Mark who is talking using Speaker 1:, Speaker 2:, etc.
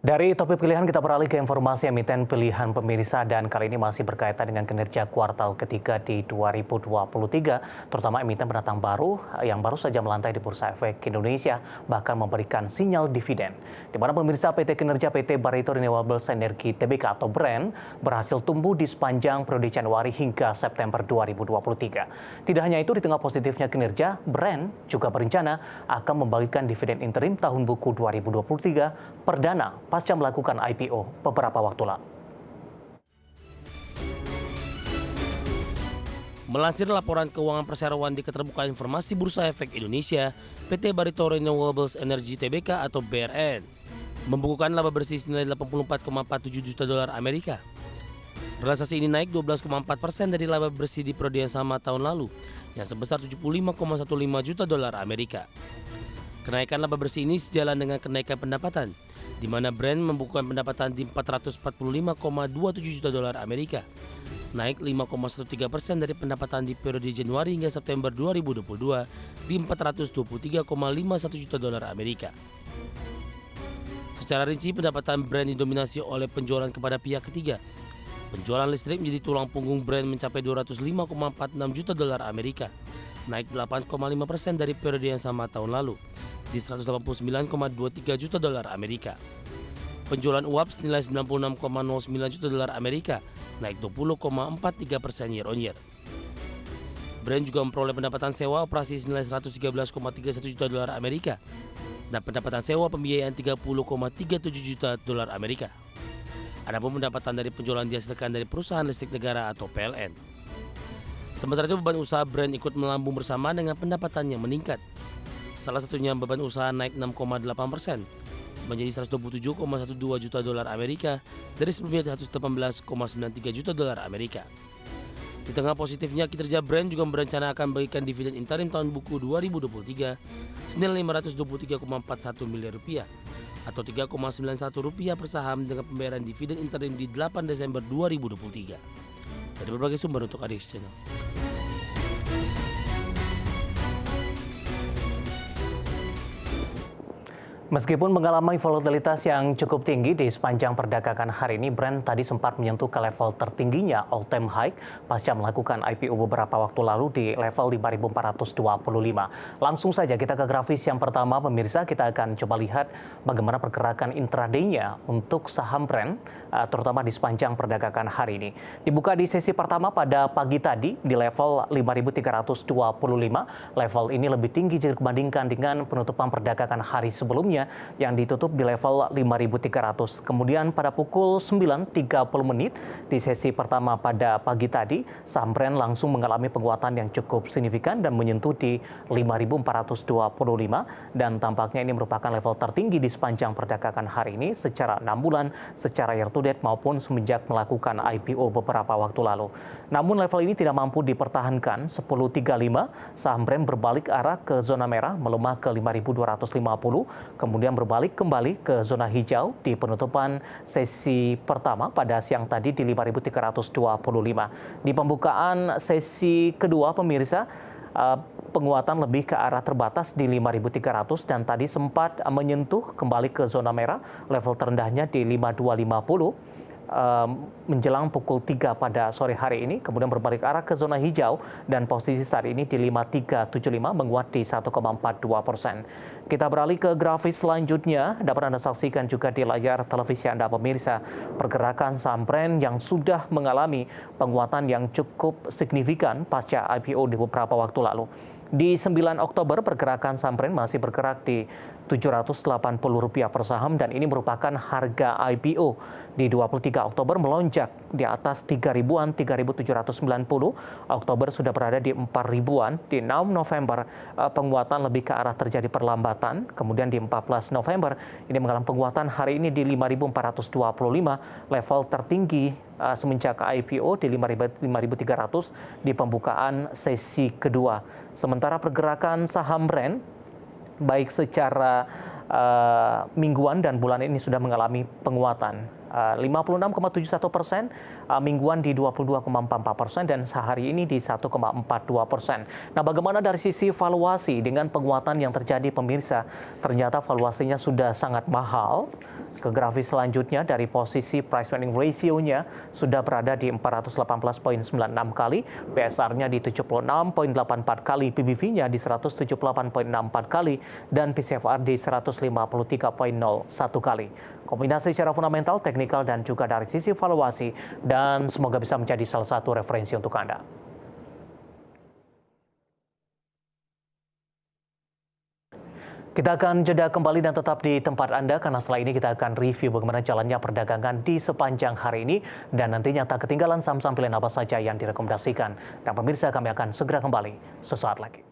Speaker 1: Dari topik pilihan kita beralih ke informasi emiten pilihan pemirsa dan kali ini masih berkaitan dengan kinerja kuartal ketiga di 2023, terutama emiten pendatang baru yang baru saja melantai di Bursa Efek Indonesia bahkan memberikan sinyal dividen. Di mana pemirsa PT Barito Renewables Energy Tbk atau BREN berhasil tumbuh di sepanjang periode Januari hingga September 2023. Tidak hanya itu, di tengah positifnya kinerja, BREN juga berencana akan membagikan dividen interim tahun buku 2023 perdana pasca melakukan IPO beberapa waktu lalu.
Speaker 2: Melansir laporan keuangan perseroan di Keterbukaan Informasi Bursa Efek Indonesia, PT Barito Renewables Energy Tbk atau BRN membukukan laba bersih senilai 84,47 juta dolar Amerika. Realisasi ini naik 12,4% dari laba bersih di periode yang sama tahun lalu, yang sebesar 75,15 juta dolar Amerika. Kenaikan laba bersih ini sejalan dengan kenaikan pendapatan, di mana BREN membukukan pendapatan di 445,27 juta dolar Amerika, naik 5,13% dari pendapatan di periode Januari hingga September 2022 di 423,51 juta dolar Amerika. Secara rinci, pendapatan BREN didominasi oleh penjualan kepada pihak ketiga. Penjualan listrik menjadi tulang punggung BREN mencapai 205,46 juta dolar Amerika, naik 8,5% dari periode yang sama tahun lalu di 189,23 juta dolar Amerika. Penjualan uap senilai 96,09 juta dolar Amerika, naik 20,43% year on year. BREN juga memperoleh pendapatan sewa operasi senilai 113,31 juta dolar Amerika dan pendapatan sewa pembiayaan 30,37 juta dolar Amerika. Adapun pendapatan dari penjualan dihasilkan dari perusahaan listrik negara atau PLN. Sementara itu, beban usaha BREN ikut melambung bersama dengan pendapatan yang meningkat. Salah satunya beban usaha naik 6,8% menjadi 127,12 juta dolar Amerika dari sebelumnya 118,93 juta dolar Amerika. Di tengah positifnya kinerja BREN juga berencana akan membagikan dividen interim tahun buku 2023 senilai 523,41 miliar rupiah atau 3,91 rupiah per saham dengan pembayaran dividen interim di 8 Desember 2023. Dari berbagai sumber untuk ADX Channel.
Speaker 1: Meskipun mengalami volatilitas yang cukup tinggi di sepanjang perdagangan hari ini, BREN tadi sempat menyentuh ke level tertingginya all-time high pasca melakukan IPO beberapa waktu lalu di level 5.425. Langsung saja kita ke grafis yang pertama, pemirsa. Kita akan coba lihat bagaimana pergerakan intraday-nya untuk saham BREN, terutama di sepanjang perdagangan hari ini. Dibuka di sesi pertama pada pagi tadi di level 5.325. Level ini lebih tinggi jika dibandingkan dengan penutupan perdagangan hari sebelumnya yang ditutup di level 5.300. Kemudian pada pukul 9.30 menit di sesi pertama pada pagi tadi, saham BREN langsung mengalami penguatan yang cukup signifikan dan menyentuh di 5.425 dan tampaknya ini merupakan level tertinggi di sepanjang perdagangan hari ini secara 6 bulan, secara year to date maupun semenjak melakukan IPO beberapa waktu lalu. Namun level ini tidak mampu dipertahankan. 10.35 saham BREN berbalik arah ke zona merah, melemah ke 5.250, kemudian berbalik kembali ke zona hijau di penutupan sesi pertama pada siang tadi di 5.325. Di pembukaan sesi kedua, pemirsa, penguatan lebih ke arah terbatas di 5.300 dan tadi sempat menyentuh kembali ke zona merah, level terendahnya di 5.250. Menjelang pukul 3 pada sore hari ini, kemudian berbalik arah ke zona hijau dan posisi saat ini di 5.375 menguat di 1,42%. Kita beralih ke grafis selanjutnya, dapat Anda saksikan juga di layar televisi Anda, pemirsa, pergerakan saham BREN yang sudah mengalami penguatan yang cukup signifikan pasca IPO di beberapa waktu lalu. Di 9 Oktober, pergerakan saham BREN masih bergerak di Rp780 per saham dan ini merupakan harga IPO. Di 23 Oktober melonjak di atas 3.000-an, 3.790. Oktober sudah berada di 4.000-an. Di 6 November penguatan lebih ke arah terjadi perlambatan. Kemudian di 14 November ini mengalami penguatan hari ini di 5.425, level tertinggi semenjak IPO di 5.300 di pembukaan sesi kedua. Sementara pergerakan saham BREN baik secara mingguan dan bulan ini sudah mengalami penguatan. 56,71%, mingguan di 22,44% dan sehari ini di 1,42%. Nah, bagaimana dari sisi valuasi dengan penguatan yang terjadi, pemirsa? Ternyata valuasinya sudah sangat mahal. Ke grafis selanjutnya, dari posisi price earning ratio-nya sudah berada di 418,96 kali, PSR-nya di 76,84 kali, PBV-nya di 178,64 kali, dan PCFR di 153,01 kali. Kombinasi secara fundamental, teknikal, dan juga dari sisi valuasi, dan semoga bisa menjadi salah satu referensi untuk Anda. Kita akan jeda kembali dan tetap di tempat Anda karena setelah ini kita akan review bagaimana jalannya perdagangan di sepanjang hari ini dan nantinya tak ketinggalan saham-saham pilihan apa saja yang direkomendasikan. Dan pemirsa, kami akan segera kembali sesaat lagi.